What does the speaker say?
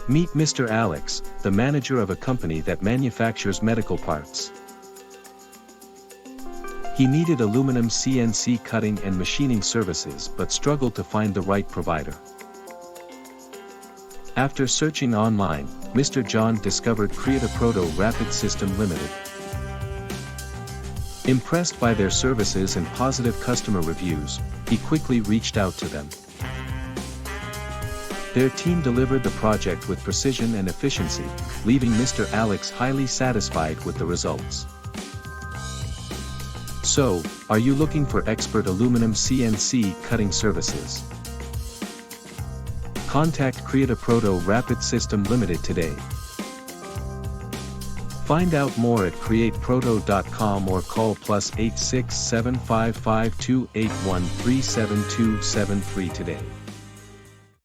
Meet Mr. Alex, the manager of a company that manufactures medical parts. He needed aluminum CNC cutting and machining services but struggled to find the right provider. After searching online, Mr. John discovered Createproto Rapid System Limited. Impressed by their services and positive customer reviews, he quickly reached out to them. Their team delivered the project with precision and efficiency, leaving Mr. Alex highly satisfied with the results. So, are you looking for expert aluminum CNC cutting services? Contact Createproto Rapid System Limited today. Find out more at createproto.com or call +8675528137273 today.